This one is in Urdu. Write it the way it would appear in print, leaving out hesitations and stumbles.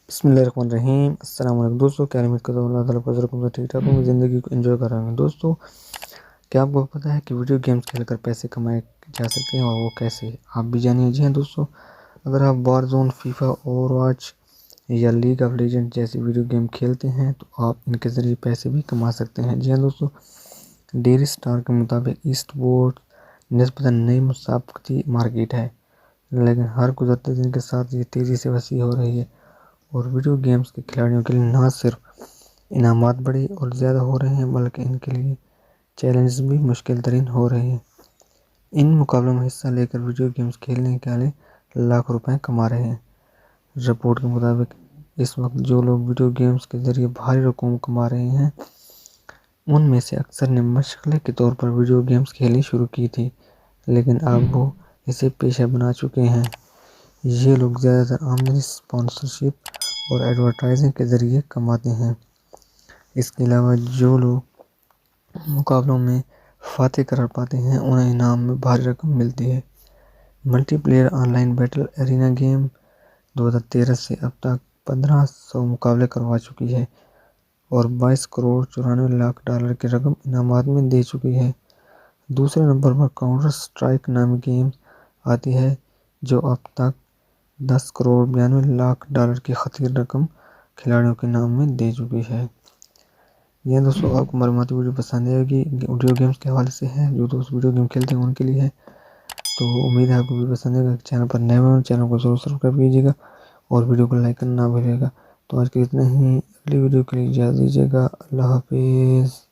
بسم اللہ الرحمن الرحیم۔ السلام علیکم دوستو، کیا امید کرتا ہوں اللہ تعالیٰ فضل کو ٹھیک ٹھاک ہوں، زندگی کو انجوائے کر رہے ہیں۔ دوستو، کیا آپ کو پتہ ہے کہ ویڈیو گیمز کھیل کر پیسے کمائے جا سکتے ہیں، اور وہ کیسے؟ آپ بھی جانیے۔ جی ہاں دوستو، اگر آپ Warzone, FIFA, Overwatch یا لیگ آف لیجنڈ جیسی ویڈیو گیم کھیلتے ہیں تو آپ ان کے ذریعے پیسے بھی کما سکتے ہیں۔ جی ہاں دوستو، ڈیلی اسٹار کے مطابق ایسٹ بورڈ نسبتاً نئی مسابقتی مارکیٹ ہے، لیکن ہر گزرتے دن کے ساتھ یہ تیزی سے وسیع ہو رہی ہے، اور ویڈیو گیمز کے کھلاڑیوں کے لیے نہ صرف انعامات بڑے اور زیادہ ہو رہے ہیں بلکہ ان کے لیے چیلنجز بھی مشکل ترین ہو رہے ہیں۔ ان مقابلوں میں حصہ لے کر ویڈیو گیمز کھیلنے والے لاکھ روپے کما رہے ہیں۔ رپورٹ کے مطابق اس وقت جو لوگ ویڈیو گیمز کے ذریعے بھاری رقم کما رہے ہیں ان میں سے اکثر نے مشغلے کے طور پر ویڈیو گیمز کھیلنی شروع کی تھی، لیکن اب وہ اسے پیشہ بنا چکے ہیں۔ یہ لوگ زیادہ تر آمدنی اسپانسرشپ اور ایڈورٹائزنگ کے ذریعے کماتے ہیں۔ اس کے علاوہ جو لوگ مقابلوں میں فاتح قرار پاتے ہیں انہیں انعام میں بھاری رقم ملتی ہے۔ Multi player on line battle arena game 2013 سے اب تک 1500 مقابلے کروا چکی ہے اور 22 کروڑ 94 لاکھ ڈالر کی رقم انعامات میں دے چکی ہے۔ دوسرے نمبر پر کاؤنٹر اسٹرائک نامی گیم آتی ہے جو اب تک 10 کروڑ 92 لاکھ ڈالر کی خطیر رقم کھلاڑیوں کے نام میں دے چکی ہے۔ یہ دوستو، آپ کو معلوماتی ویڈیو پسند آئے گی، ویڈیو گیمز کے حوالے سے ہے، جو دوست ویڈیو گیم کھیلتے ہیں ان کے لیے ہے، تو امید ہے آپ کو بھی پسند آئے گا۔ چینل پر نئے ہو چینل کو ضرور سبسکرائب کیجیے گا اور ویڈیو کو لائک کرنا نہ بھولیے گا۔ تو آج کے اتنا ہی، اگلی ویڈیو کے لیے اجازت دیجیے گا۔ اللہ حافظ۔